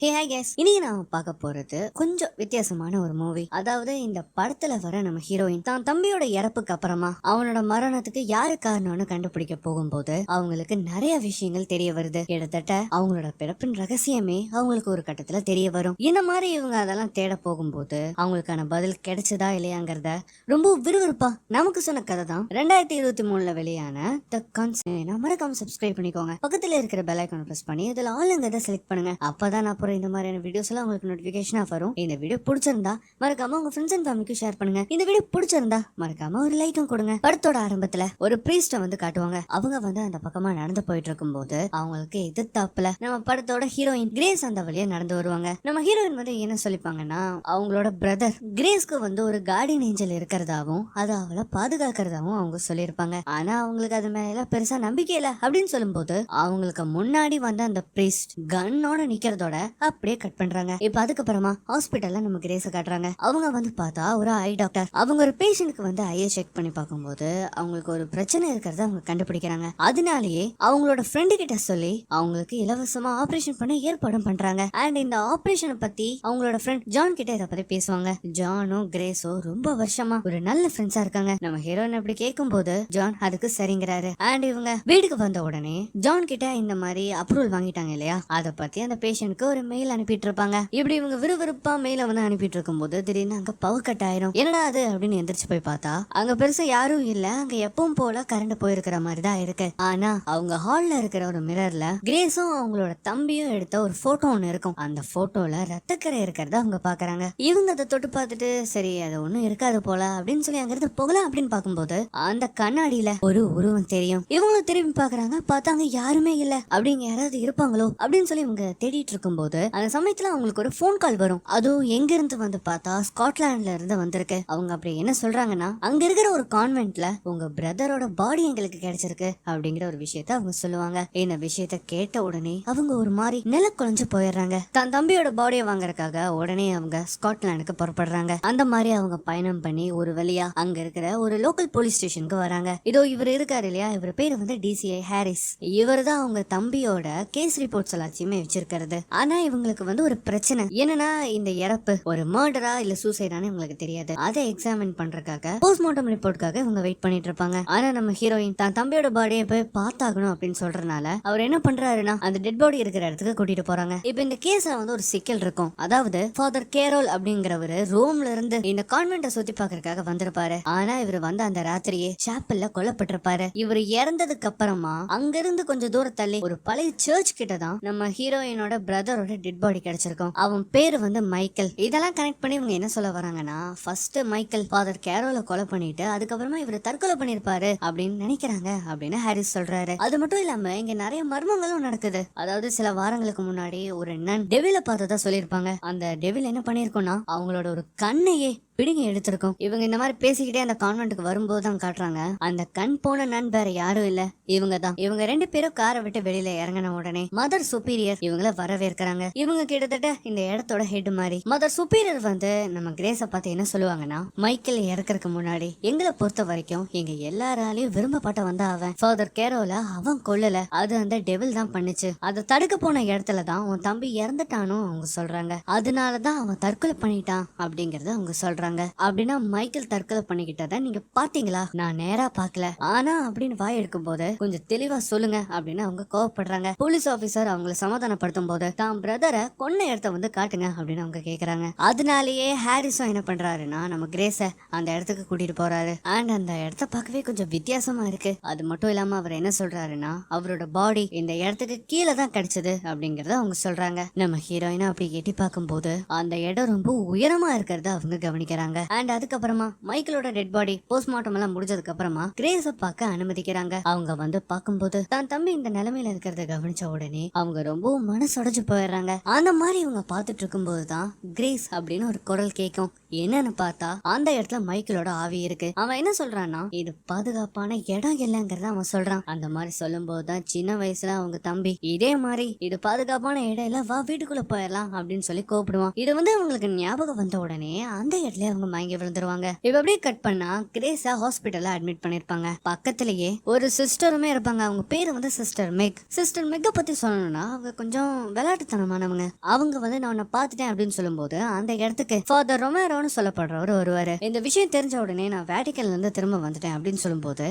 Hey hi guys, இன்னைக்கு நாம பார்க்க போறது கொஞ்சம் வித்தியாசமான ஒரு மூவி. அதாவது இந்த படத்துல வர நம்ம ஹீரோயின் தான் தம்பியோட இறப்புக்கு அப்புறமா அவனோட மரணத்துக்கு யாரு காரணம்னு கண்டுபிடிக்க போகும்போது அவங்களுக்கு நிறைய விஷயங்கள் தெரிய வருது. கிட்டத்தட்ட அவங்களோட பிறப்பின் ரகசியமே அவங்களுக்கு ஒரு கட்டத்துல தெரிய வரும். இந்த மாதிரி இவங்க அதெல்லாம் தேட போகும்போது அவங்களுக்கான பதில் கிடைச்சதா இல்லையாங்கிறத ரொம்ப விறுவிறுப்பா நமக்கு சொன்ன கதை தான் 2023 வெளியான த கான்செப்ட். மறக்காம சப்ஸ்கிரைப் பண்ணிக்கோங்க. பக்கத்துல இருக்கிற பெல் ஐகானை பிரஸ் பண்ணி இதுல ஆளுங்கிறத செலக்ட் பண்ணுங்க. அப்பதான் நான் இந்த மாதிரியான வீடியோஸ் எல்லாம் உங்களுக்கு நோட்டிபிகேஷனா வரும். இந்த வீடியோ பிடிச்சிருந்தா மறக்காம உங்க ஃப்ரெண்ட்ஸ் அண்ட் ஃபேமிலிக்கு ஷேர் பண்ணுங்க. இந்த வீடியோ பிடிச்சிருந்தா மறக்காம ஒரு லைக்கும் கொடுங்க. படத்தோட ஆரம்பத்துல ஒரு பிரீஸ்ட வந்து காட்டுவாங்க. அவங்க வந்து அந்த பக்கமா நடந்து போயிட்டு இருக்கும் போது அவங்களுக்கு எதிர்த்தாப்புல நம்ம படத்தோட ஹீரோயின் கிரேஸ் அந்த வழியா நடந்து வருவாங்க. நம்ம ஹீரோயின் வந்து என்ன சொல்லிப்பாங்கன்னா, அவங்களோட பிரதர் கிரேஸ்க்கு வந்து ஒரு கார்டியன் ஏஞ்சல் இருக்கிறதாவும் அதை அவளை பாதுகாக்கிறதாவும் அவங்க சொல்லியிருப்பாங்க. ஆனா அவங்களுக்கு அது மேல பெருசா நம்பிக்கை இல்ல அப்படின்னு சொல்லும் போது அவங்களுக்கு முன்னாடி வந்து அந்த பிரீஸ்ட் கன்னோட நிக்கிறதோட அப்படியே கட் பண்றாங்க. இப்ப அதுக்கப்புறமா ஹாஸ்பிட்டல்ல நம்ம கிரேஸ காட்டுறாங்க. அவங்க வந்து பார்த்தா ஒரு ஐ டாக்டர். அவங்க ஒரு பேஷண்ட்க்கு வந்து ஐயை செக் பண்ணி பார்க்கும்போது அவங்களுக்கு ஒரு பிரச்சனை இருக்கிறத அவங்க கண்டுபிடிக்கிறாங்க. அதனாலேயே அவங்களோட ஃப்ரெண்டு கிட்ட சொல்லி அவங்களுக்கு இலவசமா ஆபரேஷன் பண்ண ஏற்பாடும் பண்றாங்க. அண்ட் இந்த ஆபரேஷனை பத்தி அவங்களோட ஃப்ரெண்ட் ஜான் கிட்ட இதை பத்தி பேசுவாங்க. ஜானும் கிரேஸும் ரொம்ப வருஷமா ஒரு நல்ல ஃப்ரெண்ட்ஸா இருக்காங்க. நம்ம ஹீரோயின் அப்படி கேட்கும் போது ஜான் அதுக்கு சரிங்கிறாரு. அண்ட் இவங்க வீட்டுக்கு வந்த உடனே ஜான் கிட்ட இந்த மாதிரி அப்ரூவல் வாங்கிட்டாங்க இல்லையா, அதை பத்தி அந்த பேஷண்ட்க்கு ஒரு மெயில் அனுப்பிட்டு இருப்பாங்க. இப்படி இவங்க விறுவிறுப்பா மெயில வந்து அனுப்பிட்டு இருக்கும் போது திடீர்னு அங்க பவர் கட் ஆயிரும். என்னடா அது அப்படின்னு எந்திரிச்சு போய் பார்த்தா அங்க பெருசா யாரும் இல்ல. அங்க எப்பவும் போல கரண்ட் போயிருக்கிற மாதிரி தான் இருக்கு. ஆனா அவங்க ஹால்ல இருக்கிற ஒரு மிரர்ல கிரேஸும் அவங்களோட தம்பியும் எடுத்த ஒரு போட்டோ ஒண்ணு இருக்கும். அந்த போட்டோல ரத்தக்கரை இருக்கிறத அவங்க பாக்குறாங்க. இவங்க அதை தொட்டு பார்த்துட்டு சரி அது ஒண்ணும் இருக்காது போல அப்படின்னு சொல்லி அங்க இருந்து போகலாம் அப்படின்னு பார்க்கும்போது அந்த கண்ணாடியில ஒரு உருவம் தெரியும். இவங்களும் திரும்பி பாக்குறாங்க. பார்த்தா அங்க யாருமே இல்ல. அப்படிங்க யாராவது இருப்பாங்களோ அப்படின்னு சொல்லி இவங்க தேடிட்டு இருக்கும் போது அந்த சமயத்துல அவங்களுக்கு ஒரு போன் கால் வரும். அதுவும் எங்க இருந்து வந்து பார்த்தா ஸ்காட்லாண்ட்ல இருந்து வந்திருக்கு. அவங்க அப்படி என்ன சொல்றாங்கன்னா, அங்க இருக்கிற ஒரு கான்வென்ட்ல உங்க பிரதரோட பாடி எங்களுக்கு கிடைச்சிருக்கு அப்படிங்கிற ஒரு விஷயத்த அவங்க சொல்லுவாங்க. இந்த விஷயத்த கேட்ட உடனே அவங்க ஒரு மாதிரி நில குலைஞ்சு போயிடுறாங்க. தன் தம்பியோட பாடியை வாங்குறதுக்காக உடனே அவங்க ஸ்காட்லாண்டுக்கு புறப்படுறாங்க. அந்த மாதிரி அவங்க பயணம் பண்ணி ஒரு வழியா அங்க இருக்கிற ஒரு லோக்கல் போலீஸ் ஸ்டேஷனுக்கு வராங்க. இதோ இவர் இருக்காரு இல்லையா, இவர் பேரு வந்து டிசிஐ ஹாரிஸ். இவர் தான் அவங்க தம்பியோட கேஸ் ரிப்போர்ட்ஸ் எல்லாத்தையுமே வச்சிருக்கிறது. ஆனா இவங்களுக்கு வந்து ஒரு பிரச்சனை என்னன்னா, இந்த இறப்பு ஒரு மர்டரா இல்ல சூசைடான்னு இவங்களுக்கு தெரியாது. அதை எக்ஸாமின் பண்றதுக்காக போஸ்ட்மார்ட்டம் ரிப்போர்ட்காக இவங்க வெயிட் பண்ணிட்டு இருப்பாங்க. ஆனா நம்ம ஹீரோயின் தான் தம்பியோட பாடியை போய் பார்த்தாகணும் அப்படின்னு சொல்றதுனால அவர் என்ன பண்றாருன்னா அந்த டெட் பாடி இருக்கிற இடத்துக்கு கூட்டிட்டு போறாங்க. இப்ப இந்த கேஸ்ல வந்து ஒரு சிக்கல் இருக்கும். அதாவது ஃபாதர் கேரோல் அப்படிங்கிறவரு ரோம்ல இருந்து இந்த கான்வென்ட்டை சுத்தி பார்க்கறதுக்காக வந்திருப்பாரு. ஆனா இவர் வந்து அந்த ராத்திரியே சாப்பல்ல கொல்லப்பட்டிருப்பாரு. இவர் இறந்ததுக்கு அப்புறமா அங்கிருந்து கொஞ்சம் தூரம் தள்ளி ஒரு பழைய சர்ச் கிட்ட தான் நம்ம ஹீரோயினோட பிரதரோட டெட் பாடி கிடைச்சிருக்கும். அவன் பேரு வந்து மைக்கேல். இதெல்லாம் கனெக்ட் பண்ணி இவங்க என்ன சொல்ல வராங்கன்னா, ஃபர்ஸ்ட் மைக்கேல் ஃபாதர் கேரோல கொலை பண்ணிட்டு அதுக்கப்புறமா இவர் தற்கொலை பண்ணிருப்பாரு அப்படின்னு நினைக்கிறாங்க அப்படின்னு ஹாரிஸ் சொல்றாரு. அது மட்டும் இல்லாம இங்க நிறைய மர்மங்களும் நடக்குது. அதாவது சில வாரங்களுக்கு முன்னாடி ஒரு நன் டெவில பார்த்ததா சொல்லியிருப்பாங்க. அந்த டெவில் என்ன பண்ணிருக்கோம்னா அவங்களோட ஒரு கண்ணையே பிடிங்க எடுத்திருக்கோம். இவங்க இந்த மாதிரி பேசிக்கிட்டே அந்த கான்வென்ட்டுக்கு வரும்போது தான் காட்டுறாங்க, அந்த கண் போன நன் வேற யாரும் இல்ல, இவங்க தான். இவங்க ரெண்டு பேரும் காரை விட்டு வெளியில இறங்கின உடனே மதர் சுப்பீரியர் இவங்கள வரவேற்கிறாங்க. இவங்க கிட்டத்தட்ட இந்த இடத்தோட ஹெட் மாதிரி. மதர் சுப்பீரியர் வந்து நம்ம கிரேஸ பார்த்து என்ன சொல்லுவாங்கன்னா, மைக்கேல் இறக்கறதுக்கு முன்னாடி எங்களை பொறுத்த வரைக்கும் எங்க எல்லாராலையும் விரும்பப்பட்ட வந்தா அவன் ஃபாதர் கேரோல அவன் கொல்லல, அது அந்த டெவில் தான் பண்ணுச்சு. அதை தடுக்க போன இடத்துல தான் உன் தம்பி இறந்துட்டானோ அவங்க சொல்றாங்க. அதனாலதான் அவன் தற்கொலை பண்ணிட்டான் அப்படிங்கறத அவங்க சொல்றாங்க. அப்படின்னா மைக்கேல் தற்கொலை பண்ணிக்கிட்டத நீங்க பாத்தீங்களா? நான் நேரா பாக்கல, ஆனா அப்படின்னு வாய் எடுக்கும் போது கொஞ்சம் தெளிவா சொல்லுங்க அப்படின்னு அவங்க கோவப்படுறாங்க. போலீஸ் ஆபீசர் அவங்களை சமாதானப்படுத்தும் போது தான் பிரதரை கொன்ன இடத்த வந்து காட்டுங்க அப்படின்னு அவங்க கேக்குறாங்க. அதனாலேயே ஹாரிஸும் என்ன பண்றாருன்னா நம்ம கிரேஸ அந்த இடத்துக்கு கூட்டிட்டு போறாரு. அண்ட் அந்த இடத்த பார்க்கவே கொஞ்சம் வித்தியாசமா இருக்கு. அது மட்டும் இல்லாம அவர் என்ன சொல்றாருன்னா அவரோட பாடி இந்த இடத்துக்கு கீழே தான் கிடைச்சது அப்படிங்கறத அவங்க சொல்றாங்க. நம்ம ஹீரோயினா அப்படி எட்டி பார்க்கும் போது அந்த இடம் ரொம்ப உயரமா இருக்கிறத அவங்க கவனிக்கிறாங்க. அண்ட் அதுக்கப்புறமா மைக்கேலோட டெட் பாடி போஸ்ட்மார்ட்டம் எல்லாம் முடிஞ்சதுக்கு அப்புறமா கிரேஸ பார்க்க அனுமதிக்கிறாங்க. அவங்க வந்து பார்க்கும்போது தான் தம்பி இந்த நிலைமையில இருக்கிறத கவனிச்ச உடனே அவங்க ரொம்ப மனசுடைஞ்சு போயிடுறாங்க. அந்த மாதிரி இவங்க பார்த்துட்டு இருக்கும் போதுதான் கிரேஸ் அப்படின்னு ஒரு குரல் கேட்கும். என்னன்னு பார்த்தா அந்த இடத்துல மைக்கேலோட ஆவி இருக்கு. அவன் என்ன சொல்றான்னா, இது பாதுகாப்பான இடம் இல்லைங்கிறத அவன் சொல்றான். அந்த மாதிரி சொல்லும் போதுதான் சின்ன வயசுல அவங்க தம்பி இதே மாதிரி இது பாதுகாப்பான இடம் இல்ல, வா வீட்டுக்குள்ள போயிடலாம் அப்படின்னு சொல்லி கூப்பிடுவான். இது வந்து அவங்களுக்கு ஞாபகம் வந்த உடனே அந்த இடத்துல இடத்துலயே அவங்க மயங்கி விழுந்துருவாங்க. இப்ப அப்படியே கட் பண்ணா கிரேஸா ஹாஸ்பிட்டல்ல அட்மிட் பண்ணிருப்பாங்க. பக்கத்திலேயே ஒரு சிஸ்டருமே இருப்பாங்க. அவங்க பேரு வந்து சிஸ்டர் மெக். சிஸ்டர் மெக்க பத்தி சொல்லணும்னா அவங்க கொஞ்சம் விளையாட்டுத்தனமானவங்க. அவங்க வந்து நான் உன்னை பாத்துட்டேன் அப்படின்னு சொல்லும்போது அந்த இடத்துக்கு ஃபாதர் ரொமேரோன்னு சொல்லப்படுறவர் வருவாரு. இந்த விஷயம் தெரிஞ்ச உடனே நான் வேட்டிக்கன்ல இருந்து திரும்ப வந்துட்டேன் அப்படின்னு சொல்லும்போது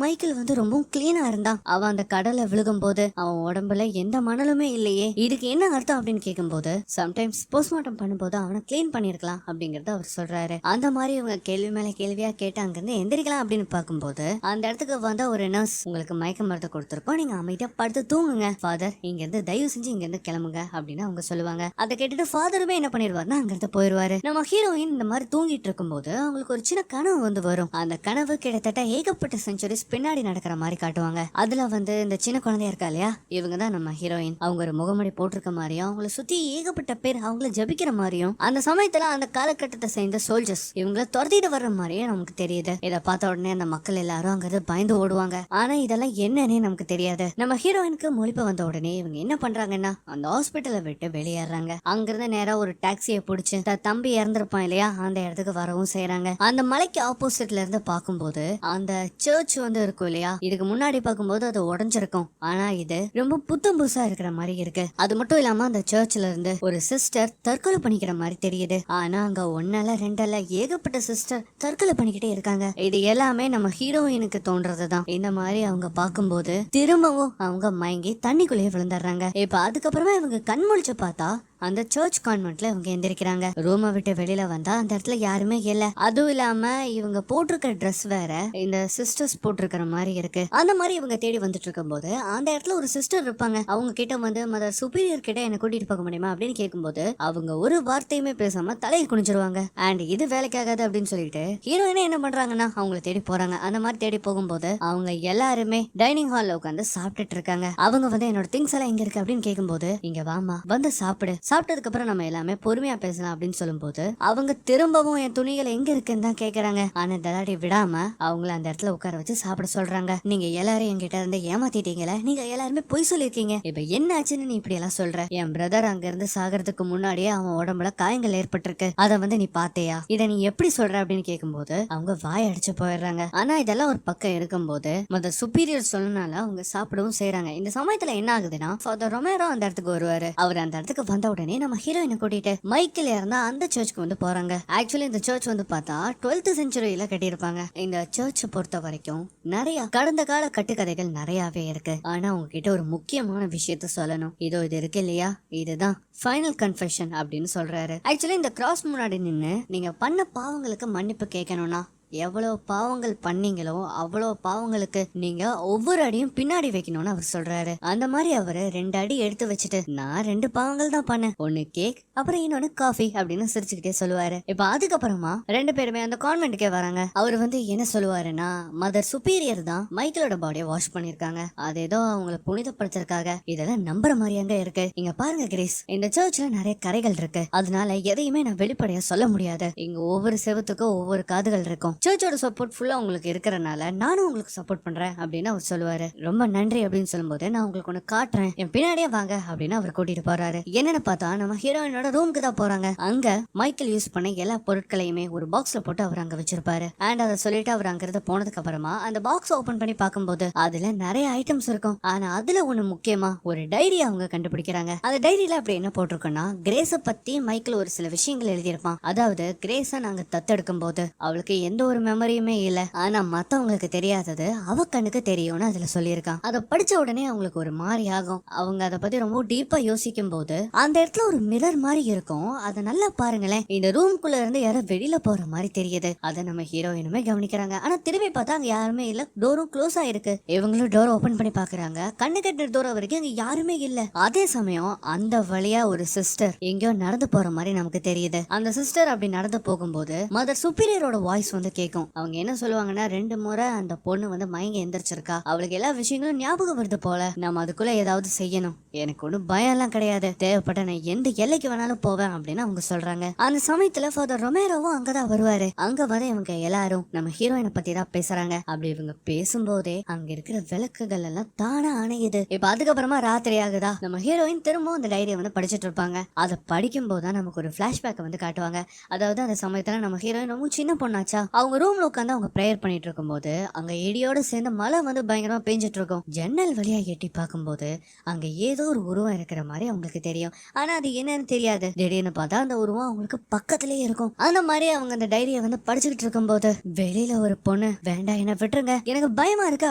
மைக்கேல் வந்து ரொம்ப கிளீனா இருந்தான். அவன் அந்த கடலை விழுகும் போது அவன் உடம்புல எந்த மணலுமே இல்லையே, இதுக்கு என்ன அர்த்தம் அப்படின்னு கேட்கும்போது சம்டைம்ஸ் போஸ்ட்மார்ட்டம் பண்ணும்போது அவனை கிளீன் பண்ணிருக்கலாம் அப்படிங்கறத அவர் சொல்றாரு. அந்த மாதிரி இவங்க கேள்வி மேல கேள்வியா கேட்டு அங்கிருந்து எந்திரிக்கலாம் அப்படின்னு பார்க்கும்போது அந்த இடத்துக்கு வந்த ஒரு நர்ஸ், உங்களுக்கு மயக்க மருந்து கொடுத்துருக்கோம், நீங்க அமைதியா படுத்து தூங்குங்க ஃபாதர், இங்க இருந்து தயவு செஞ்சு இங்க இருந்து கிளம்புங்க அப்படின்னு அவங்க சொல்லுவாங்க. அதை கேட்டுட்டு ஃபாதருமே என்ன பண்ணிருவாருன்னா அங்கிருந்து போயிருவாரு. நம்ம ஹீரோயின் இந்த மாதிரி தூங்கிட்டு இருக்கும்போது அவங்களுக்கு ஒரு சின்ன கனவு வந்து வரும். அந்த கனவு கிட்டத்தட்ட ஏகப்பட்ட செஞ்சுரிஸ் பின்னாடி நடக்கிற மாதிரி காட்டுவாங்க. அதுல வந்து இந்த சின்ன குழந்தையா இருக்கா இல்லையா, இவங்க தான் நம்ம ஹீரோயின். அவங்க ஒரு முகமூடி போட்டிருக்க மாதிரியும் அவங்கள சுத்தி ஏகப்பட்ட பேர் அவங்கள ஜபிக்கிற மாதிரியும் அந்த சமயத்துல அந்த காலகட்டத்தை சேர்ந்த சோல்ஜர்ஸ் இவங்கள துரத்திட்டு வர்ற மாதிரியே நமக்கு தெரியுது. இதை பார்த்த உடனே அந்த மக்கள் எல்லாரும் அங்க பயந்து ஓடுவாங்க. ஆனா இதெல்லாம் என்னன்னே நமக்கு தெரியாது. நம்ம ஹீரோயினுக்கு மொழிப்பு வந்த உடனே இவங்க என்ன பண்றாங்கன்னா அந்த ஹாஸ்பிட்டலை விட்டு வெளியேறாங்க. அங்கிருந்து நேரா ஒரு டாக்ஸியை பிடிச்சு தம்பி இறந்திருப்பான் இல்லையா அந்த இடத்துக்கு வரவும் செய்யறாங்க. அந்த மலைக்கு ஆப்போசிட்ல இருந்து பார்க்கும்போது அந்த சர்ச் வந்து இருக்கும் இல்லையா, இதுக்கு முன்னாடி பார்க்கும்போது அது உடைஞ்சிருக்கும். ஆனா இது ரொம்ப புத்தம் புதுசா இருக்கிற மாதிரி இருக்கு. அது மட்டும் இல்லாம அந்த சர்ச்ல இருந்து ஒரு சிஸ்டர் தற்கொலை பண்ணிக்கிற மாதிரி தெரியுது. ஆனா அங்க ஒன்னல ரெண்டல்ல ஏகப்பட்ட சிஸ்டர் தற்கொலை பண்ணிக்கிட்டே இருக்காங்க. இது எல்லாமே நம்ம ஹீரோயினுக்கு தோன்றதுதான். இந்த மாதிரி அவங்க பார்க்கும்போது திரும்பவும் அவங்க மயங்கி தண்ணிக்குள்ளேயே விழுந்துடுறாங்க. இப்ப அதுக்கப்புறமா இவங்க கண் முழிச்சு பார்த்தா அந்த சர்ச் கான்வென்ட்ல இவங்க எந்திரிக்கிறாங்க. ரூமை விட்டு வெளியில வந்தா அந்த இடத்துல யாருமே இல்ல. அதுவும் இல்லாம இவங்க போட்டிருக்க ட்ரெஸ் வேற இந்த சிஸ்டர்ஸ் போட்டிருக்கிற மாதிரி இருக்கு. அந்த மாதிரி இவங்க தேடி வந்துட்டு இருக்கும் போது அந்த இடத்துல ஒரு சிஸ்டர் இருப்பாங்க. அவங்க கிட்ட வந்து மதர் சுப்பீரியர் கிட்ட என்ன கூட்டிட்டு போக முடியுமா அப்படின்னு கேட்கும்போது அவங்க ஒரு வார்த்தையுமே பேசாம தலையை குனிஞ்சிருவாங்க. அண்ட் இது வேலைக்காகாது அப்படின்னு சொல்லிட்டு ஹீரோயினே என்ன பண்றாங்கன்னா அவங்கள தேடி போறாங்க. அந்த மாதிரி தேடி போகும்போது அவங்க எல்லாருமே டைனிங் ஹால்ல உட்காந்து சாப்பிட்டுட்டு இருக்காங்க. அவங்க வந்து என்னோட திங்ஸ் எல்லாம் எங்க இருக்கு அப்படின்னு கேட்கும்போது இங்க வாமா வந்து சாப்பிடு, சாப்பிட்டதுக்கு அப்புறம் நம்ம எல்லாமே பொறுமையா பேசலாம் அப்படின்னு சொல்லும்போது அவங்க திரும்பவும் என் துணிகள் எங்க இருக்குன்னு தான் கேக்குறாங்க. ஆனா தலாடி விடாம அவங்கள அந்த இடத்துல உட்கார வச்சு சாப்பிட சொல்றாங்க. நீங்க எல்லாரும் என்கிட்ட இருந்து ஏமாத்திட்டீங்களே, நீங்க எல்லாருமே பொய் சொல்லிருக்கீங்க, இப்ப என்ன ஆச்சுன்னு நீ இப்படி எல்லாம் சொல்ற? என் பிரதர் அங்க இருந்து சாகிறதுக்கு முன்னாடியே அவன் உடம்புல காயங்கள் ஏற்பட்டிருக்கு, அத வந்து நீ பாத்தியா? இத நீ எப்படி சொல்ற அப்படின்னு கேட்கும்போது அவங்க வாய் அடிச்சு போயிடுறாங்க. ஆனா இதெல்லாம் ஒரு பக்கம் இருக்கும்போது மத சுப்பீரியர் சொல்லனால அவங்க சாப்பிடவும் செய்யறாங்க. இந்த சமயத்துல என்ன ஆகுதுன்னா ஃபாதர் ரொமேரோ அந்த இடத்துக்கு வருவாரு. அவர் அந்த இடத்துக்கு வந்த உடனே நம்ம ஹீரோயினை கூட்டிட்டு மைக்கேல் இருந்தா அந்த சர்ச்சுக்கு வந்து போறாங்க. ஆக்சுவலி இந்த சர்ச் வந்து பார்த்தா 12th செஞ்சுரியில கட்டியிருப்பாங்க. இந்த சர்ச்சை பொறுத்த வரைக்கும் நிறைய கடந்த கால கட்டுக்கதைகள் நிறையவே இருக்கு. ஆனா உங்ககிட்ட ஒரு முக்கியமான விஷயத்த சொல்லணும். இது இருக்கு இல்லையா, இதுதான் ஃபைனல் கன்ஃபெஷன் அப்படின்னு சொல்றாரு. ஆக்சுவலி இந்த கிராஸ் முன்னாடி நின்னு நீங்க பண்ண பாவங்களுக்கு மன்னிப்பு கேட்கணும்னா எவ்வளவு பாவங்கள் பண்ணீங்களோ அவ்வளவு பாவங்களுக்கு நீங்க ஒவ்வொரு அடியும் பின்னாடி வைக்கணும்னு அவர் சொல்றாரு. அந்த மாதிரி அவரு 2 அடி எடுத்து வச்சுட்டு நான் 2 பாவங்கள் தான் பண்ணேன், ஒன்னு கேக் அப்புறம் இன்னொன்னு காஃபி அப்படின்னு சிரிச்சுக்கிட்டே சொல்லுவாரு. இப்ப அதுக்கப்புறமா 2 பேருமே அந்த கான்வென்ட்டுக்கே வராங்க. அவர் வந்து என்ன சொல்லுவாருன்னா மதர் சுப்பீரியர் தான் மைக்கேலோட பாடியை வாஷ் பண்ணிருக்காங்க, அது ஏதோ அவங்களை புனிதப்படுத்திருக்காங்க, இதெல்லாம் நம்புற மாதிரியாங்க இருக்கு. இங்க பாருங்க கிரேஸ், இந்த சர்ச்ல நிறைய கரைகள் இருக்கு, அதனால எதையுமே நான் வெளிப்படையா சொல்ல முடியாது. இங்க ஒவ்வொரு செவத்துக்கும் ஒவ்வொரு காதுகள் இருக்கும். சர்ச்சோட சப்போர்ட் ஃபுல்லா உங்களுக்கு இருக்கறனால நானும் உங்களுக்கு சப்போர்ட் பண்றேன் அப்படின்னு அவர் சொல்லுவாரு. ரொம்ப நன்றி அப்படின்னு சொல்லும்போது நான் உங்களுக்கு ஒண்ணு காட்டுறேன், என் பின்னாடியே வாங்க அப்படின்னு அவர் கூட்டிட்டு போறாரு. என்னன்னு பார்த்தா நம்ம ஹீரோயினோட ரூமுக்கு தான் போறாங்க. அங்க மைக்கேல் யூஸ் பண்ண எல்லா பொருட்களையுமே ஒரு பாக்ஸ்ல போட்டு அவர் அங்க வச்சிருப்பாரு. அண்ட் அதை சொல்லிட்டு அவர் அங்க இருந்து போனதுக்கு அப்புறமா அந்த பாக்ஸ் ஓபன் பண்ணி பார்க்கும்போது அதுல நிறைய ஐட்டம்ஸ் இருக்கும். ஆனா அதுல ஒண்ணு முக்கியமா ஒரு டைரி அவங்க கண்டுபிடிக்கிறாங்க. அந்த டைரியில அப்படி என்ன போட்டிருக்கோம்னா கிரேஸ பத்தி மைக்கேல் ஒரு சில விஷயங்கள் எழுதியிருப்பான். அதாவது கிரேஸ நாங்க தத்தெடுக்கும் போது அவளுக்கு எந்த ஒரு மெமரியுமே இல்ல, ஆனா மத்தவங்களுக்கு தெரியாதது அவ கண்ணுக்கு தெரியும்னு அதுல சொல்லியிருக்கான். அதை படிச்ச உடனே அவங்களுக்கு ஒரு மாதிரி ஆகும். அவங்க அதை பத்தி ரொம்ப டீப்பா யோசிக்கும் போது அந்த இடத்துல ஒரு மிரர் மாதிரி இருக்கும். அதை நல்லா பாருங்களேன், இந்த ரூம்குள்ள இருந்து யாரும் வெளியில போற மாதிரி தெரியுது. அதை நம்ம ஹீரோயினுமே கவனிக்கிறாங்க. ஆனா திரும்பி பார்த்தா அங்க யாருமே இல்ல, டோரும் க்ளோஸ் ஆயிருக்கு. இவங்களும் டோர் ஓபன் பண்ணி பாக்குறாங்க. கண்ணு கட்டுற தூரம் வரைக்கும் அங்க யாருமே இல்ல. அதே சமயம் அந்த வழியா ஒரு சிஸ்டர் எங்கேயோ நடந்து போற மாதிரி நமக்கு தெரியுது. அந்த சிஸ்டர் அப்படி நடந்து போகும்போது மதர் சுப்பீரியரோட வாய்ஸ் வந்து கேட்கும். அவங்க என்ன சொல்லுவாங்கன்னா 2 முறை அந்த பொண்ணு வந்து மயங்கி எந்திரிச்சிருக்கா, அவளுக்கு எல்லா விஷயங்களும் ஞாபகம் வருது போல, நம்ம அதுக்குள்ள ஏதாவது செய்யணும், எனக்கு ஒன்றும் பயம் எல்லாம் கிடையாது, தேவைப்பட்ட நான் எந்த எல்லைக்கு வேணாலும் போவேன் அப்படின்னு அவங்க சொல்றாங்க. அந்த சமயத்துல ஃபாதர் ரொமேரோவும் அங்கதான் வருவாரு. அங்க வர இவங்க எல்லாரும் நம்ம ஹீரோயினை பத்தி தான் பேசுறாங்க. அப்படி இவங்க பேசும்போதே அங்க இருக்கிற விளக்குகள் எல்லாம் தானா அணையுது. இப்ப அதுக்கப்புறமா ராத்திரி ஆகுதா, நம்ம ஹீரோயின் திரும்பவும் அந்த டைரியை வந்து படிச்சுட்டு இருப்பாங்க. அதை படிக்கும் போதுதான் நமக்கு ஒரு பிளாஷ்பேக் வந்து காட்டுவாங்க. அதாவது அந்த சமயத்துல நம்ம ஹீரோயின் ரொம்ப சின்ன பொண்ணாச்சா, அவங்க ரூம்ல உட்காந்து அவங்க பிரேயர் பண்ணிட்டு இருக்கும் போது அங்க இடியோட சேர்ந்து மழை வந்து பயங்கரமா பெஞ்சிட்டு இருக்கும். ஜன்னல் வழியா எட்டி பார்க்கும்போது அங்க ஏதோ ஒரு உருவம் இருக்கிற மாதிரி அவங்களுக்கு தெரியும். ஆனா அது என்னன்னு தெரியாது. திடீர்னு பார்த்தா அந்த உருவம் அவங்களுக்கு பக்கத்திலேயே இருக்கும். அந்த மாதிரி அவங்க அந்த டைரியை வந்து படிச்சுக்கிட்டு இருக்கும் போது வெளியில ஒரு பொண்ணு, வேண்டாம் என்ன விட்டுருங்க, எனக்கு பயமா இருக்கு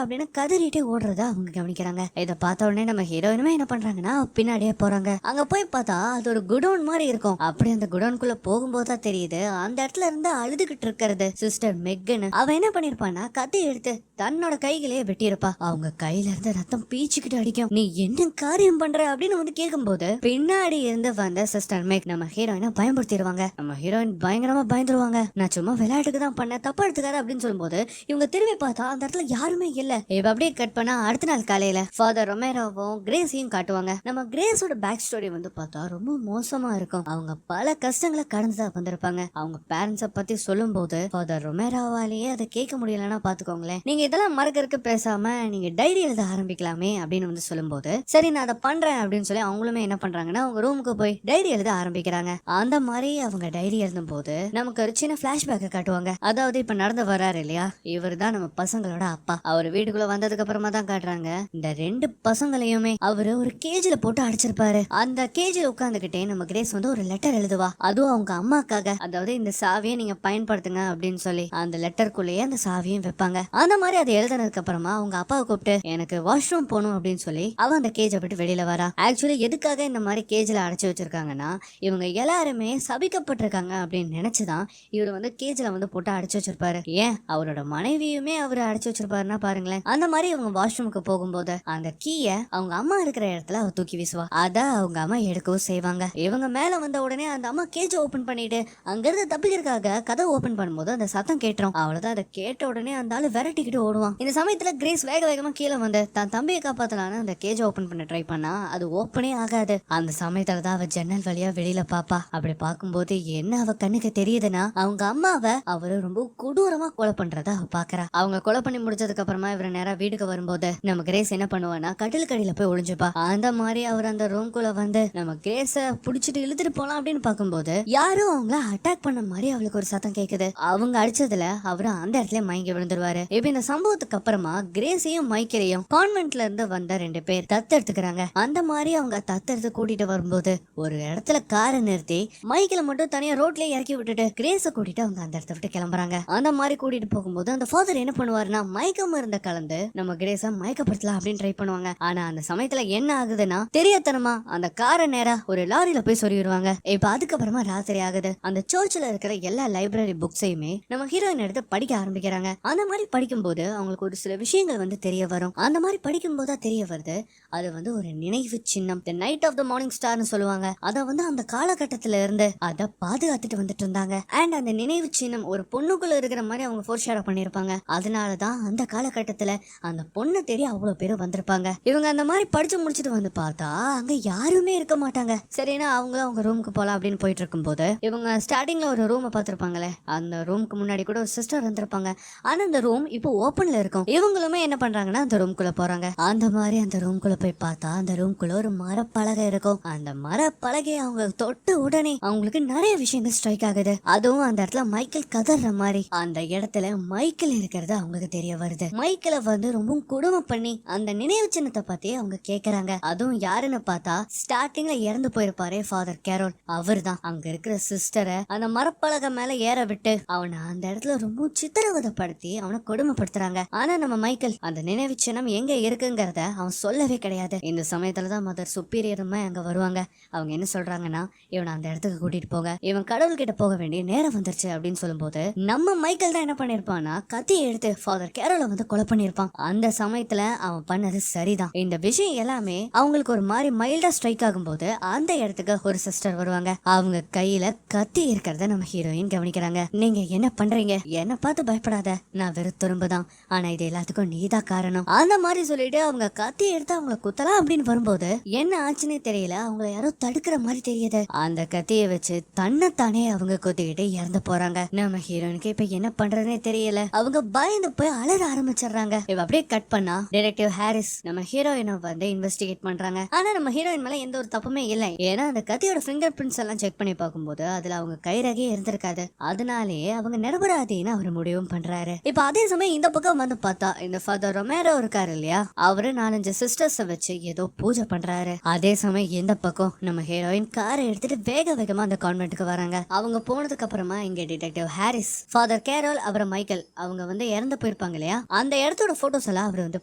அப்படின்னு கதறிட்டே ஓடுறதா அவங்க கவனிக்கிறாங்க. இதை பார்த்த உடனே நம்ம ஹீரோயினுமே என்ன பண்றாங்கன்னா பின்னாடியே போறாங்க. அங்க போய் பார்த்தா அது ஒரு குடோன் மாதிரி இருக்கும். அப்படி அந்த குடோனுக்குள்ள போகும்போதுதான் தெரியுது அந்த இடத்துல இருந்து அழுதுகிட்டு இருக்கிறது சிஸ்டர் மெக்குன்னு. அவ என்ன பண்ணிருப்பான்னா கத்தி எடுத்து தன்னோட கைகளையே வெட்டியிருப்பா. அவங்க கையில இருந்து ரத்தம் பீச்சுக்கிட்டு அடிக்கும். நீ என்ன காரியம் பண்ற அப்படின்னு வந்து கேட்கும்போது பின்னாடி இருந்து வந்த சிஸ்டர் மெக் நம்ம ஹீரோயினை பயன்படுத்திடுவாங்க. நம்ம ஹீரோயின் பயங்கரமா பயந்துருவாங்க. நான் சும்மா விளையாட்டுக்கு தான் பண்ணேன், தப்பா எடுத்துக்காத அப்படின்னு சொல்லும்போது இவங்க திரும்பி பார்த்தா அந்த இடத்துல யாருமே இல்ல. இப்ப அப்படியே கட் பண்ணா அடுத்த நாள் காலையில ஃபாதர் ரொமேரோவும் கிரேஸையும் காட்டுவாங்க. நம்ம கிரேஸோட பேக் ஸ்டோரி வந்து பார்த்தா ரொம்ப மோசமா இருக்கும். அவங்க பல கஷ்டங்களை கடந்துதான் வந்திருப்பாங்க. அவங்க பேரண்ட்ஸ பத்தி சொல்லும் போது ஃபாதர் ரொமேரோவாலேயே அதை கேட்க முடியலன்னா பாத்துக்கோங்களேன். நீங்க இதெல்லாம் மறக்கறதுக்கு பேசாம நீங்க டைரி எழுத ஆரம்பிக்கலாமே அப்படின்னு வந்து சொல்லும்போது சரி நான் அதை பண்றேன் அப்படின்னு சொல்லி அவங்களுமே என்ன பண்றாங்கன்னா அவங்க ரூமுக்கு போய் டைரி எழுத ஆரம்பிக்கிறாங்க. அந்த மாதிரி அவங்க டைரி எழுதும் போது நமக்கு ஒரு சின்ன பிளாஷ்பேக் காட்டுவாங்க. அதாவது இப்ப நடந்து வர்றாரு இல்லையா, இவர் தான் நம்ம பசங்களோட அப்பா. அவர் வீட்டுக்குள்ள வந்ததுக்கு அப்புறமா தான் காட்டுறாங்க இந்த 2 பசங்களையுமே அவரு ஒரு கேஜ்ல போட்டு அடைச்சிருப்பாரு. அந்த கேஜ்ல உட்கார்ந்துகிட்டே நம்ம கிரேஸ் வந்து ஒரு லெட்டர் எழுதுவா. அதுவும் அவங்க அம்மாக்காக, அதாவது இந்த சாவியை நீங்க பயன்படுத்துங்க அப்படின்னு சொல்லி அந்த லெட்டருக்குள்ளேயே அந்த சாவியும் வைப்பாங்க. அந்த மாதிரி அதை எழுதுனதுக்கு அப்புறமா அவங்க அப்பாவை கூப்பிட்டு எனக்கு வாஷ்ரூம் போகணும் அப்படின்னு சொல்லி அவ அந்த கேஜை விட்டு வெளியில வரா. ஆக்சுவலி எதுக்காக இந்த மாதிரி கேஜ்ல அடைச்சு வச்சிருக்காங்கன்னா இவங்க எல்லாருமே சபிக்கப்பட்டிருக்காங்க அப்படின்னு நினைச்சுதான் இவர் வந்து கேஜ்ல வந்து போட்டு அடைச்சு வச்சிருப்பாரு. ஏன் அவரோட மனைவியுமே அவரு அடைச்சு வச்சிருப்பாருன்னா பாருங்களேன். அந்த மாதிரி இவங்க வாஷ்ரூமுக்கு போகும்போது அந்த கீய அவங்க அம்மா இருக்கிற இடத்துல அவ தூக்கி வீசுவா. அத அவங்க அம்மா எடுக்கவும் செய்வாங்க. இவங்க மேல வந்த உடனே அந்த அம்மா கேஜ் ஓபன் பண்ணிட்டு அங்கிருந்து தப்பிக்கிறதுக்காக கதை ஓபன் பண்ணும்போது அந்த சத்தம் கேட்டுரும். அவ்வளவுதான். அதை கேட்ட உடனே அந்த ஆளு விரட்டிக்கிட்டு ஓடுவான். இந்த சமயத்துல கிரேஸ் வேக வேகமா கீழே வந்து தன் தம்பியை காப்பாத்தலான்னு அந்த கேஜ் ஓபன் பண்ண ட்ரை பண்ணா அது ஓப்பனே ஆகாது. அந்த சமயத்துல தான் அவ ஜன்னல் வழியா வெளியில பாப்பா. அப்படி பார்க்கும்போது என்ன அவ கண்ணுக்கு தெரியுதுன்னா அவங்க அம்மாவை அவரு ரொம்ப கொடூரமா கொலை பண்றத அவ பாக்குறா. அவங்க கொலை பண்ணி முடிச்சதுக்கு அப்புறமா இவர நேரா வீட்டுக்கு வரும்போது நம்ம கிரேஸ் என்ன பண்ணுவானா கட்டிலுக்கு அடியில போய் ஒளிஞ்சுப்பா. அந்த மாதிரி அவர் அந்த ரூம்குள்ள வந்து நம்ம கிரேஸ புடிச்சிட்டு இழுத்துட்டு போலாம் அப்படின்னு பார்க்கும்போது யாரும் அவங்கள அட்டாக் பண்ண மாதிரி அவளுக்கு ஒரு சத்தம் கேக்குது. அவங்க அடிச்சதுல அவரு அந்த இடத்துல மயங்கி விழுந்துருவாரு. இப்ப இந்த சம்பவத்துக்கு அப்புறமா கிரேஸையும் மைக்கேலையும் கான்வென்ட்ல இருந்து வந்த 2 பேர் தத்தெடுத்துக்கிறாங்க. அந்த மாதிரி அவங்க தத்தெடுத்து கூட்டிட்டு வரும்போது ஒரு இடத்துல காரை நிறுத்தி மைக்கேல மட்டும் தனியா ரோட்லயே இறக்கி விட்டுட்டு கிரேஸ கூட்டிட்டு அவங்க அந்த இடத்த விட்டு கிளம்புறாங்க. அந்த மாதிரி கூட்டிட்டு போகும்போது அந்த ஃபாதர் என்ன பண்ணுவாருன்னா மயக்கம் இருந்த கலந்து நம்ம கிரேஸ மயக்கப்படுத்தலாம் அப்படின்னு ட்ரை பண்ணுவாங்க. ஆனா அந்த சமயத்துல என்ன ஆகுதுன்னா தெரியாதனமா அந்த காரை நேரா ஒரு லாரியில போய் சொருகிடுவாங்க. இப்ப அதுக்கப்புறமா ராத்திரி ஆகுது. அந்த சர்ச்ல இருக்கிற எல்லா லைப்ரரி புக்ஸையுமே நம்ம ஹீரோயின் எடுத்து படிக்க ஆரம்பிக்கிறாங்க. அந்த மாதிரி படிக்கும்போது அவங்களுக்கு ஒரு சில விஷயங்கள் வந்து தெரிய வரும். அந்த மாதிரி படிக்கும் போதா தெரிய வருது அது வந்து ஒரு நினைவு சின்னம், தி நைட் ஆஃப் த மார்னிங் ஸ்டார்னு சொல்லுவாங்க. அத வந்து அந்த காலகட்டத்தில இருந்து அதை பாதுகாத்துட்டு வந்துட்டு இருந்தாங்க. அண்ட் அந்த நினைவு சின்னம் ஒரு பொண்ணுக்குள்ள இருக்கிற மாதிரி அவங்க ஃபோர்ஷேடோ பண்ணிருப்பாங்க. அதனாலதான் அந்த காலகட்டத்துல அந்த பொண்ணை தேடி அவ்வளவு பேர் வந்திருப்பாங்க. இவங்க அந்த மாதிரி படிச்சு முடிச்சுட்டு வந்து பார்த்தா அங்க யாருமே இருக்க மாட்டாங்க. சரினா அவங்களும் அவங்க ரூமுக்கு போலாம் அப்படின்னு போயிட்டு இருக்கும் போது இவங்க ஸ்டார்டிங்ல ஒரு ரூமை பார்த்திருப்பாங்களே, அந்த ரூமுக்கு முன்னாடி கூட ஒரு சிஸ்டர் வந்திருப்பாங்க. ஆனா அந்த ரூம் இப்போ ஓபன்ல இருக்கும். இவங்களுமே என்ன பண்றாங்கன்னா அந்த ரூம்குள்ள போறாங்க. அந்த மாதிரி அந்த ரூம்குள்ள போய் பார்த்தா அந்த ரூம்குள்ள ஒரு மரப்பலகை இருக்கும். அந்த மரப்பலகையை அவங்க தொட்ட உடனே அவங்களுக்கு நிறைய விஷயங்கள் ஸ்ட்ரைக் ஆகுது. அதுவும் அந்த இடத்துல மைக்கேல் கதற மாதிரி அந்த இடத்துல மைக்கேல் இருக்கிறது அவங்களுக்கு தெரிய வருது. மைக்கேல வந்து ரொம்ப கொடுமை பண்ணி அந்த நினைவு சின்னத்தை பத்தி அவங்க கேக்குறாங்க. அதுவும் யாருன்னு பார்த்தா ஸ்டார்டிங்ல இறந்து போயிருப்பாரே ஃபாதர் கேரோல், அவர் தான். அங்க இருக்கிற சிஸ்டரை அந்த மரப்பலகை மேல ஏற விட்டு அவனை அந்த இடத்துல ரொம்ப சித்திரவதைப்படுத்தி அவனை கொடுமைப்படுத்துறாங்க. ஆனா நம்ம மைக்கேல் அந்த நினைவு சின்னம் எங்க இருக்குங்கிறத அவன் சொல்லவே கிடையாது. இந்த சமயத்துலதான் மதர் சுப்பீரியருமே அங்க வருவாங்க. அவங்க என்ன சொல்றாங்கன்னா இவனை அந்த இடத்துக்கு கூட்டிட்டு போக, இவன் கடவுள் கிட்ட போக வேண்டிய நேரம் வந்துருச்சு அப்படின்னு சொல்லும்போது நம்ம மைக்கேல் தான் என்ன பண்ணிருப்பான்னா கத்தி எடுத்து ஃபாதர் கேரோலை வந்து கொலை பண்ணிருப்பான். அந்த சமயத்துல அவன் பண்ணது சரிதான். இந்த விஷயம் எல்லாமே அவங்களுக்கு ஒரு மாதிரி மைல்டா ஸ்ட்ரைக் ஆகும்போது அந்த இடத்துக்கு ஒரு சிஸ்டர் வருவாங்க. அவங்க கையில கத்தி இருக்கிறத நம்ம ஹீரோயின் கவனிக்கிறாங்க. நீங்க என்ன பண்றீங்க பண்றீங்க, என்ன பார்த்து பயப்படாத, நான் வெறும் துரும்புதான், ஆனா இது எல்லாத்துக்கும் நீதான் காரணம் அந்த மாதிரி சொல்லிட்டு அவங்க கத்தி எடுத்து அவங்கள குத்தலாம் அப்படின்னு வரும்போது என்ன ஆச்சுன்னே தெரியல. அவங்கள யாரோ தடுக்கிற மாதிரி தெரியுது. அந்த கத்தியை வச்சு தன்னைத்தானே அவங்க குத்திக்கிட்டு இறந்து போறாங்க. நம்ம ஹீரோனுக்கு இப்ப என்ன பண்றதுனே தெரியல. அவங்க பயந்து போய் அலற ஆரம்பிச்சிடுறாங்க. இப்ப அப்படியே கட் பண்ணா டிடெக்டிவ் ஹாரிஸ் நம்ம ஹீரோயினை வந்து இன்வெஸ்டிகேட் பண்றாங்க. ஆனா நம்ம ஹீரோயின் மேல எந்த ஒரு தப்புமே இல்லை. ஏன்னா அந்த கத்தியோட ஃபிங்கர் பிரிண்ட்ஸ் எல்லாம் செக் பண்ணி பார்க்கும்போது அதுல அவங்க கைரகே இருந்திருக்காது. அதனாலேயே அவங்க நிரபராதின்னு அவர் முடிவும் பண்றாரு. இப்ப அதே சமயம் இந்த பக்கம் வந்து பார்த்தா இந்த ஃபாதர் ரொமேரோ இருக்காரு இல்லையா, அவரு 4-5 சிஸ்டர்ஸ் வச்சு ஏதோ பூஜை பண்றாரு. அதே சமயம் இந்த பக்கம் நம்ம ஹீரோயின் காரை எடுத்துட்டு வேக வேகமா அந்த கான்வென்ட்டுக்கு வராங்க. அவங்க போனதுக்கு அப்புறமா இங்க டிடெக்டிவ் ஹாரிஸ், ஃபாதர் கேரோல், அப்புறம் மைக்கேல் அவங்க வந்து இறந்து போயிருப்பாங்க இல்லையா, அந்த இடத்தோட போட்டோஸ் எல்லாம் அவர் வந்து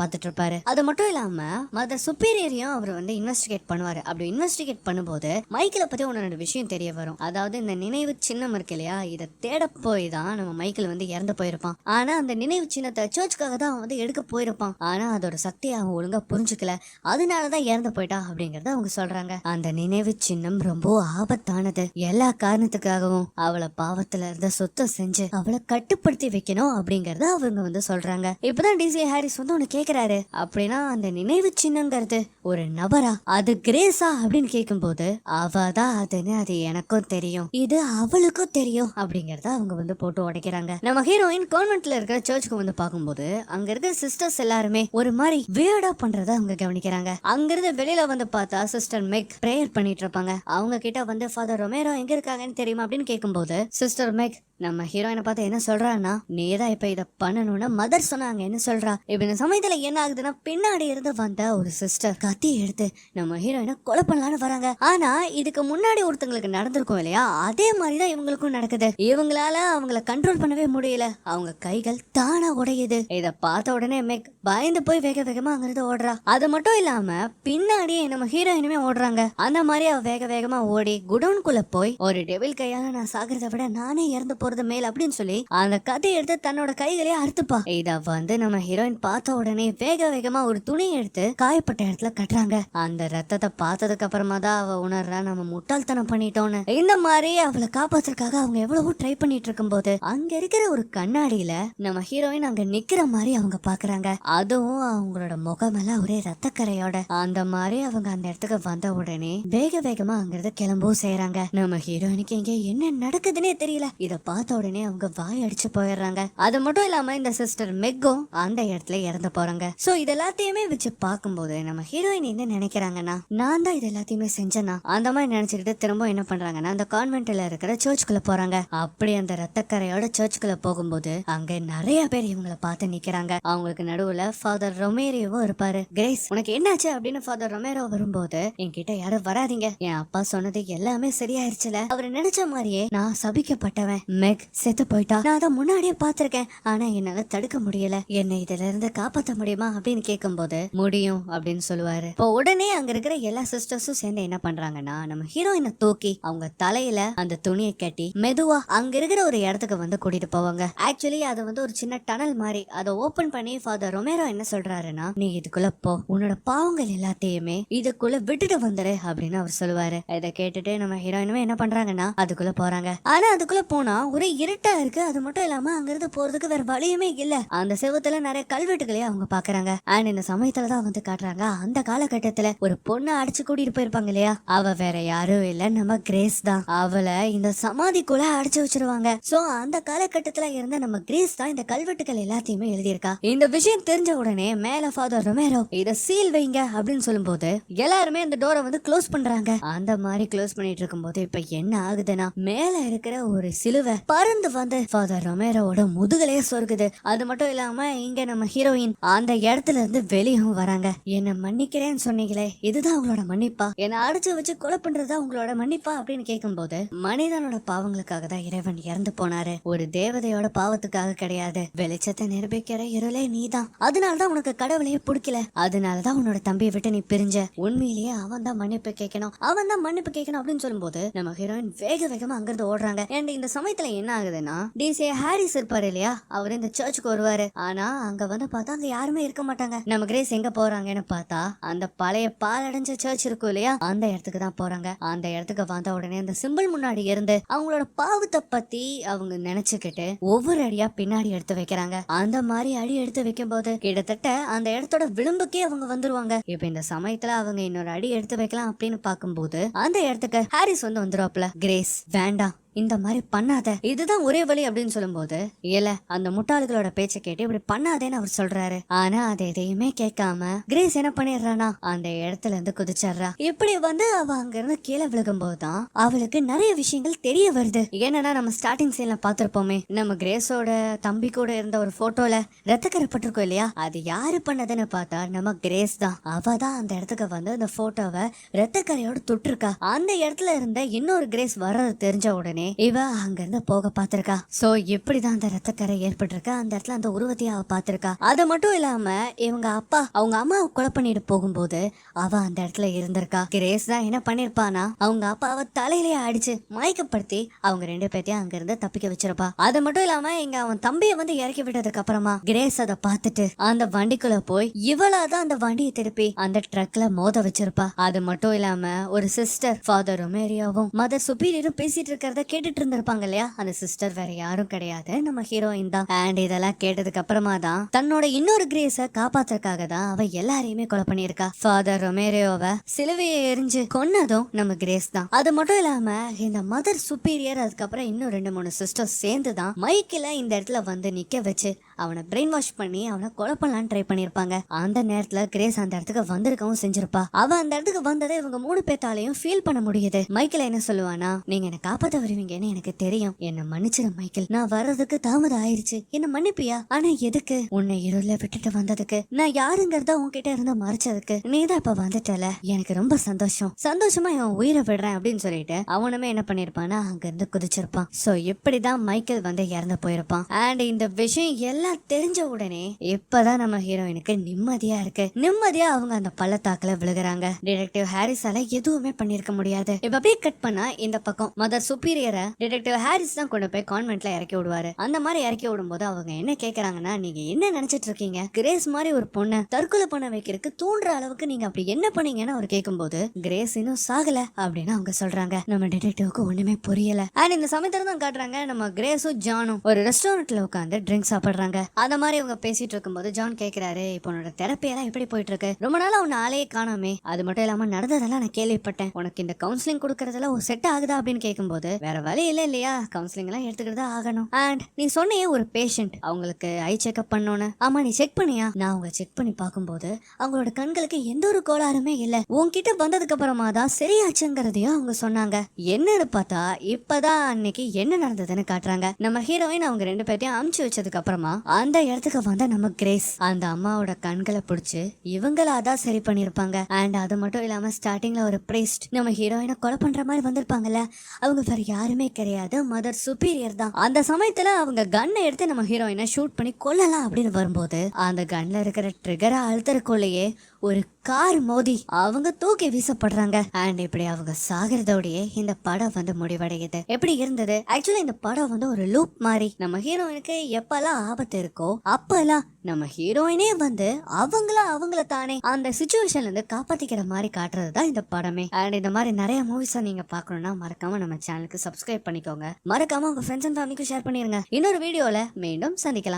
பாத்துட்டு இருப்பாரு. அது மட்டும் இல்லாம மதர் சுப்பீரியரையும் அவர் வந்து இன்வெஸ்டிகேட் பண்ணுவாரு. அப்படி இன்வெஸ்டிகேட் பண்ணும்போது மைக்கேலை பத்தி ஒன்னு விஷயம் தெரிய வரும். அதாவது இந்த நினைவு சின்னம் இருக்கு இல்லையா, இதை தேட போய் தான் நம்ம மைக்கேல் வந்து இறந்து போயிருப்பான். ஆனா அந்த நினைவு சின்னத்தை சர்ச்சுக்காக தான் அவன் வந்து எடுக்க போயிருப்பான். ஆனா அதோட சக்தியை அவன் ஒழுங்கா புரிஞ்சுக்கல, அதனாலதான் இறந்து போயிட்டா அப்படிங்கறத அவங்க சொல்றாங்க. அந்த நினைவு சின்னம் ரொம்ப ஆபத்தானது. எல்லா காரணத்துக்காகவும் அவளை பாவத்துல இருந்த சுத்தம் செஞ்சு அவளை கட்டுப்படுத்தி வைக்கணும் அப்படிங்கறத அவங்க வந்து சொல்றாங்க. இப்பதான் டிசி ஹாரிஸ் வந்து ஒன்னு கேக்குறாரு, அப்படின்னா அந்த நினைவு சின்னங்கிறது ஒரு நபரா, அது கிரேஸா அப்படின்னு கேட்கும் போது அவதான் அதுன்னு அது எனக்கும் தெரியும், இது அவளுக்கும் தெரியும் அப்படிங்கறத அவங்க வந்து போட்டு உடைக்கிறாங்க. நம்ம ஹீரோயின் கான்வென்ட்ல இருக்கிற சர்ச்சுக்கு வந்து பார்க்கும்போது அங்க இருக்கிற சிஸ்டர்ஸ் எல்லாருமே ஒரு மாதிரி வியர்டா பண்றத அவங்க கவனிக்கிறாங்க. அங்கிருந்து வெளியில வந்து பார்த்தா சிஸ்டர் மெக் பிரேயர் பண்ணிட்டு இருப்பாங்க. அவங்க கிட்ட வந்து ஃபாதர் ரொமேரோ எங்க இருக்காங்கன்னு தெரியுமா அப்படின்னு கேட்கும்போது சிஸ்டர் மெக் நம்ம ஹீரோயினை பார்த்து என்ன சொல்றான்னா, நீதான் இப்ப இத பண்ணணும்னு மதர் சொன்னாங்க என்ன சொல்றா. இப்ப இந்த சமயத்துல என்ன ஆகுதுன்னா பின்னாடி இருந்து வந்த ஒரு சிஸ்டர் கத்தி எடுத்து நம்ம ஹீரோயினை கொலை பண்ணலான்னு வராங்க. ஆனா இதுக்கு முன்னாடி ஒருத்தங்களுக்கு நடந்திருக்கும் இல்லையா, அதே மாதிரிதான் இவங்களுக்கும் நடக்குது. இவங்களால அவங்கள கண்ட்ரோல் பண்ணவே முடியல, அவங்க கைகள் தானா உடையுது. இத பார்த்த உடனே மெக் பயந்து போய் வேக வேகமா அங்கிருந்து ஓடுறா. அது மட்டும் இல்லாம பின்னாடியே நம்ம ஹீரோயினுமே ஓடுறாங்க. அந்த மாதிரி அவ வேக வேகமா ஓடி குடோன்குள்ள போய் ஒரு டெவில் கையால நான் சாகிறத விட நானே இறந்து போறது மேல் அப்படின்னு சொல்லி அந்த கதையை எடுத்து தன்னோட கைகளே அறுத்துப்பா. இத வந்து நம்ம ஹீரோயின் பார்த்த உடனே வேக வேகமா ஒரு துணி எடுத்து காயப்பட்ட இடத்துல கட்டுறாங்க. அந்த ரத்தத்தை பார்த்ததுக்கு அப்புறமா தான் அவ உணர்றா நம்ம முட்டாள்தனம் பண்ணிட்டோன்னு. இந்த மாதிரி அவளை காப்பாத்துறதுக்காக அவங்க எவ்வளவோ ட்ரை பண்ணிட்டு இருக்கும் போது அங்க இருக்கிற ஒரு கண்ணாடியில நம்ம ஹீரோயின் அங்க நிக்கிற மாதிரி அவங்க பாக்குறாங்க. அதுவும் அவங்களோட முகமெல்லாம் ஒரே ரத்தக்கரையோட. அந்த மாதிரி அவங்க அந்த இடத்துக்கு வந்த உடனே வேக வேகமா அங்கிருந்து கிளம்பவும் செய்யறாங்க. நம்ம ஹீரோயினுக்கு இங்க என்ன நடக்குதுன்னே தெரியல. இத பார்த்த உடனே அவங்க வாய் அடிச்சு போயிடுறாங்க. அது மட்டும் இல்லாம இந்த சிஸ்டர் மெக்கும் அந்த இடத்துல இறந்து போறாங்க. சோ இது எல்லாத்தையுமே வச்சு பார்க்கும்போது நம்ம ஹீரோயின் என்ன நினைக்கிறாங்கன்னா, நான் தான் இது எல்லாத்தையுமே செஞ்சேனா அந்த மாதிரி நினைச்சுக்கிட்டு திரும்ப என்ன பண்றாங்கன்னா அந்த கான்வென்ட்ல இருக்கிற சர்ச்சுக்குள்ள போறாங்க. அப்படி அந்த ரத்தக்கரையோட சர்ச்சுக்குள்ள போகும்போது அங்க நிறைய பேர் இவங்களை பார்த்து நிக்கிறாங்க. அவங்களுக்கு நடுவுல ஃபாதர் ரொமேரோவும் இருப்பாரு. கிரேஸ் உனக்கு என்னாச்சு அப்படின்னு ஃபாதர் ரொமேரோ வரும்போது என்கிட்ட யாரும் வராதீங்க, என் அப்பா சொன்னது எல்லாமே சரியாயிருச்சுல, அவர் நினைச்ச மாதிரியே நான் சபிக்கப்பட்டவன், மெக் செத்து போயிட்டா, நான் அதை முன்னாடியே பாத்திருக்கேன், ஆனா என்னால தடுக்க முடியல, என்னை இதுல இருந்து காப்பாற்ற முடியுமா அப்படின்னு கேட்கும் போது முடியும் அப்படின்னு சொல்லுவாரு. இப்போ உடனே அங்க இருக்கிற எல்லா சிஸ்டர்ஸும் சேர்ந்து என்ன பண்றாங்கன்னா நம்ம ஹீரோயினை தூக்கி அவங்க தலையில அந்த துணியை கட்டி மெதுவா அங்க இருக்கிற ஒரு இடத்துக்கு வந்து கூட்டிட்டு போவாங்க. ஆக்சுவலி அது வந்து ஒரு சின்ன டனல் மாதிரி. அதை ஓபன் பண்ணி ஃபாதர் ரொமேரோ என்ன சொல்றாருன்னா, நீ இதுக்குள்ள போ, உன்னோட பாவங்கள் எல்லாத்தையுமே இதுக்குள்ள விட்டுட்டு வந்துரு அப்படின்னு அவர் சொல்லுவாரு. இதை கேட்டுட்டு நம்ம ஹீரோயினுமே என்ன பண்றாங்கன்னா அதுக்குள்ள போறாங்க. ஆனா அதுக்குள்ள போனா ஒரே இருட்டா இருக்கு. அது மட்டும் இல்லாம அங்கிருந்து போறதுக்கு வேற வழியுமே இல்ல. அந்த செவத்துல நிறைய கல்வெட்டுகளையும் அவங்க பாக்குறாங்க. அண்ட் இந்த சமயத்துலதான் வந்து காட்டுறாங்க அந்த காலகட்டத்துல ஒரு பொண்ணு அடிச்சு கூட்டிட்டு போயிருப்பாங்க இல்லையா, அவ வேற யாரும் இல்ல நம்ம கிரேஸ் தான். அவளை இந்த சமாதிக்குள்ள அடிச்சு வச்சிருவாங்க. சோ அந்த காலகட்டத்துல இருந்த நம்ம கிரேஸ் தான் இந்த கல்வெட்டுகள் எல்லாத்தையுமே எழுதியிருக்கா. இந்த விஷயம் தெரிஞ்ச உடனே மேல ஃபாதர் ரொமேரோ இத சீல் வைங்க அப்படின்னு சொல்லும்போது எல்லாருமே அந்த டோரை வந்து க்ளோஸ் பண்றாங்க. அந்த மாதிரி க்ளோஸ் பண்ணிட்டு இருக்கும்போது இப்ப என்ன ஆகுதுன்னா மேல இருக்கிற ஒரு சிலுவை பறந்து வந்து ஃபாதர் ரொமேரோட முதுகலையே சொருகுது. அது மட்டும் இல்லாம இங்க நம்ம ஹீரோயின் அந்த இடத்துல இருந்து வெளியும் வராங்க. என்ன மன்னிக்கிறேன்னு சொன்னீங்களே, இதுதான் உங்களோட மன்னிப்பா, என்ன அடிச்சு வச்சு கொலை பண்றதா உங்களோட மன்னிப்பா அப்படின்னு கேட்கும் போது மனிதனோட பாவங்களுக்காக தான் இறைவன் இறந்து போனாரு, ஒரு தேவதையோட பாவத்துக்காக கிடையாது, வெளிச்சத்தை நிரூபிக்கிற இருளே நீதான், அதனாலதான் உனக்கு கடவுளையே பிடிக்கல, அதனாலதான் உன்னோட தம்பியை விட்டு நீ பிரிஞ்ச, உண்மையிலேயே அவன் தான் மன்னிப்பு கேட்கணும், அவன் தான் மன்னிப்பு கேட்கணும் அப்படின்னு சொல்லும்போது நம்ம ஹீரோயின் வேக வேகமா அங்கிருந்து ஓடுறாங்க. அண்ட் இந்த சமயத்துல என்ன ஆகுதுன்னா டிசே ஹாரிஸ் இருப்பாரு இல்லையா, அவர் இந்த சர்ச்சுக்கு வருவாரு. ஆனா அங்க வந்து பார்த்தா அங்க யாருமே இருக்க மாட்டாங்க. நம்ம கிரேஸ் எங்க போறாங்கன்னு பார்த்தா அந்த பழைய பாலடைஞ்ச சர்ச் இருக்கும் இல்லையா, அந்த இடத்துக்கு தான் போறாங்க. அந்த இடத்துக்கு வந்த உடனே அந்த சிம்பிள் முன்னாடி இருந்து அவங்களோட பாவத்தை பத்தி அவங்க நினைச்சுக்கிட்டு ஒவ்வொரு அடியா பின்னாடி எடுத்து வைக்கிறாங்க. அந்த மாதிரி அடி எடுத்து வைக்கும் போது கிட்டத்தட்ட அந்த இடத்தோட விளிம்புக்கே அவங்க வந்துருவாங்க. இப்ப இந்த சமயத்துல அவங்க இன்னொரு அடி எடுத்து வைக்கலாம் அப்படின்னு பார்க்கும்போது அந்த இடத்துக்கு ஹாரிஸ் வந்து வந்துருவாப்ல. கிரேஸ் வேண்டாம், இந்த மாதிரி பண்ணாத, இதுதான் ஒரே வழி அப்படின்னு சொல்லும்போது இல்ல அந்த முட்டாள்களோட பேச்சை கேட்டு இப்படி பண்ணாதேன்னு அவர் சொல்றாரு. ஆனா அதை எதையுமே கேட்காம கிரேஸ் என்ன பண்ணிடுறானா அந்த இடத்துல இருந்து குதிச்சிடுறா. இப்படி வந்து அவ அங்க இருந்து கீழே விழுகும் போதுதான் அவளுக்கு நிறைய விஷயங்கள் தெரிய வருது. என்னன்னா நம்ம ஸ்டார்டிங் சீன்ல பாத்திருப்போமே, நம்ம கிரேஸோட தம்பி கூட இருந்த ஒரு போட்டோல ரத்தக்கரை பட்டிருக்கோம் இல்லையா, அது யாரு பண்ணதுன்னு பார்த்தா நம்ம கிரேஸ் தான். அவ தான் அந்த இடத்துக்கு வந்து அந்த போட்டோவை ரத்தக்கரையோட தொட்டிருக்கா. அந்த இடத்துல இருந்த இன்னொரு கிரேஸ் வர்றது தெரிஞ்ச உடனே இவ அங்க இருந்து போக பாத்திருக்கா. சோ இப்படிதான் அந்த ரத்தக்கரை ஏற்பட்டிருக்கா. அந்த இடத்துல அந்த உருவத்தையும் அவ பாத்திருக்கா. அது மட்டும் இல்லாம இவங்க அப்பா அவங்க அம்மாவை கொலை பண்ணிட்டு போகும்போது அவ அந்த இடத்துல இருந்திருக்கா. கிரேஸ் தான் என்ன பண்ணிருப்பானா அவங்க அப்பாவை தலையிலேயே அடிச்சு மயக்கப்படுத்தி அவங்க 2 பேத்தையும் அங்க இருந்து தப்பிக்க வச்சிருப்பா. அது மட்டும் இல்லாம இங்க அவன் தம்பியை வந்து இறக்கி விட்டதுக்கு அப்புறமா கிரேஸ் அதை பார்த்துட்டு அந்த வண்டிக்குள்ள போய் இவளாதான் அந்த வண்டியை திருப்பி அந்த ட்ரக்ல மோத வச்சிருப்பா. அது மட்டும் இல்லாம ஒரு சிஸ்டர் ஃபாதர் ரொமேரியோவும் மதர் சுப்பீரியரும் பேசிட்டு இருக்கிறத கேட்டுட்டு இருந்திருப்பாங்க இல்லையா, அந்த சிஸ்டர் வேற யாரும் கிடையாது, நம்ம ஹீரோயின் தான். அண்ட் இதெல்லாம் கேட்டதுக்கு அப்புறமா தான் தன்னோட இன்னொரு கிரேஸ காப்பாத்துறதுக்காக தான் அவ எல்லாரையுமே கொலை பண்ணிருக்கா. ஃபாதர் ரொமேரியோவை சிலுவையை எரிஞ்சு கொன்னதும் நம்ம கிரேஸ் தான். அது மட்டும் இல்லாம இந்த மதர் சுப்பீரியர் அதுக்கப்புறம் இன்னும் 2-3 சிஸ்டர்ஸ் சேர்ந்து தான் மைக்கில இந்த இடத்துல வந்து நிக்க வச்சு அவனை பிரெயின் வாஷ் பண்ணி அவனை கொலை பண்ணலான்னு ட்ரை பண்ணிருப்பாங்க. அந்த நேரத்துல கிரேஸ் அந்த இடத்துக்கு வந்திருக்கவும் செஞ்சிருப்பா. அவ அந்த இடத்துக்கு வந்ததை இவங்க 3 பேத்தாலையும் ஃபீல் பண்ண முடியுது. மைக்கேல் என்ன சொல்லுவானா, நீங்க என்ன காப்பாத்த வருவீங்கன்னு எனக்கு தெரியும், என்ன மன்னிச்சிரு மைக்கேல், நான் வர்றதுக்கு தாமதம் ஆயிருச்சு, என்ன மன்னிப்பியா? ஆனா எதுக்கு? உன்னை இருள விட்டுட்டு வந்ததுக்கு, நான் யாருங்கிறத உன்கிட்ட இருந்து மறைச்சதுக்கு, நீதான் இப்ப வந்துட்டல, எனக்கு ரொம்ப சந்தோஷம், சந்தோஷமா இவன் உயிரை விடுறேன் அப்படின்னு சொல்லிட்டு அவனுமே என்ன பண்ணிருப்பானா அங்க இருந்து குதிச்சிருப்பான். சோ இப்படிதான் மைக்கேல் வந்து இறந்து போயிருப்பான். அண்ட் இந்த விஷயம் எல்லாம் தெரிஞ்ச உடனே இப்பதான் நம்ம ஹீரோயினுக்கு நிம்மதியா இருக்கு. நிம்மதியா அவங்க அந்த பள்ளத்தாக்குல விழுகுறாங்க. டிடெக்டிவ் ஹாரிஸால எதுவுமே பண்ணிருக்க முடியாது. இப்ப அப்படியே கட் பண்ணா இந்த பக்கம் மதர் சுப்பீரியரை டிடெக்டிவ் ஹாரிஸ் தான் கொண்டு போய் கான்வென்ட்ல இறக்கி விடுவாரு. அந்த மாதிரி இறக்கி விடும்போது அவங்க என்ன கேக்குறாங்கன்னா, நீங்க என்ன நினைச்சிட்டு இருக்கீங்க, கிரேஸ் மாதிரி ஒரு பொண்ணை தற்கொலை பண்ண வைக்கிறதுக்கு தூண்டுற அளவுக்கு நீங்க அப்படி என்ன பண்ணீங்கன்னு அவர் கேட்கும்போது கிரேஸ் இன்னும் சாகல அப்படின்னு அவங்க சொல்றாங்க. நம்ம டிடெக்டிவ்க்கு ஒண்ணுமே புரியல. அண்ட் இந்த சமயத்துல தான் காட்டுறாங்க நம்ம கிரேஸும் ஜானும் ஒரு ரெஸ்டாரண்ட்ல உட்காந்து ட்ரிங்க்ஸ் சாப்பிடுறாங்க. அந்த மாதிரி இவங்க பேசிட்டு இருக்கும்போது ஜான் கேக்குறாரு, இப்போ உன்னோட தெரப்பி எல்லாம் எப்படி போயிட்டு இருக்கு, ரொம்ப நாளா உன்னை ஆளையே காணாமே, அது மட்டும் இல்லாம நடந்ததெல்லாம் நான் கேள்விப்பட்டேன், உனக்கு இந்த கவுன்சிலிங் கொடுக்கறதெல்லாம் ஒரு செட் ஆகுதா அப்படின்னு கேட்கும்போது வேற வழி இல்ல இல்லையா, கவுன்சிலிங் எல்லாம் எடுத்துக்கிட்டு ஆகணும். அண்ட் நீ சொன்னியே ஒரு பேஷண்ட் அவங்களுக்கு ஐ செக்அப் பண்ணோன்னு, ஆமா நீ செக் பண்ணியா? நான் அவங்க செக் பண்ணி பார்க்கும்போது அவங்களோட கண்களுக்கு எந்த ஒரு கோளாறுமே இல்ல, உன்கிட்ட வந்ததுக்கு அப்புறமா தான் சரியாச்சுங்கிறதையும் அவங்க சொன்னாங்க. என்னன்னு பார்த்தா இப்பதான் அன்னைக்கு என்ன நடந்ததுன்னு காட்டுறாங்க. நம்ம ஹீரோயின் அவங்க 2 பேர்த்தையும் அமுச்சு வச்சதுக்கு அப்புறமா அந்த இடத்துக்கு வந்த நம்ம கிரேஸ் அந்த அம்மாவோட கண்களை பிடிச்சு இவங்களாதான் சரி பண்ணிருப்பாங்க. அண்ட் அது மட்டும் இல்லாம ஸ்டார்டிங்ல ஒரு பிரீஸ்ட் நம்ம ஹீரோயினை கொலை பண்ற மாதிரி வந்திருப்பாங்கல்ல, அவங்க வேற யாருமே கிடையாது, மதர் சுப்பீரியர் தான். அந்த சமயத்துல அவங்க கன்னை எடுத்து நம்ம ஹீரோயினை ஷூட் பண்ணி கொல்லலாம் அப்படின்னு வரும்போது அந்த கன்ல இருக்கிற ட்ரிகரை அழுத்தறக்குள்ளேயே ஒரு கார் மோதி அவங்க தூக்கி வீசப்படுறாங்க. அண்ட் இப்படி அவங்க சாகிறதோடயே இந்த படம் வந்து முடிவடையுது. எப்படி இருந்தது? ஆக்சுவலி இந்த படம் வந்து ஒரு லூப் மாதிரி. நம்ம ஹீரோயினுக்கு எப்பெல்லாம் ஆபத்து இருக்கோ அப்பெல்லாம் நம்ம ஹீரோயினே வந்து அவங்கள தானே அந்த சிச்சுவேஷன்ல இருந்து காப்பாத்திக்கிற மாதிரி காட்டுறதுதான் இந்த படமே. அண்ட் இந்த மாதிரி நிறைய மூவிஸை நீங்க பாக்கணும்னா மறக்காம நம்ம சேனலுக்கு சப்ஸ்கிரைப் பண்ணிக்கோங்க. மறக்காம உங்க ஃப்ரெண்ட்ஸ் அண்ட் ஃபேமிலிக்கு ஷேர் பண்ணிருங்க. இன்னொரு வீடியோல மீண்டும் சந்திக்கலாம்.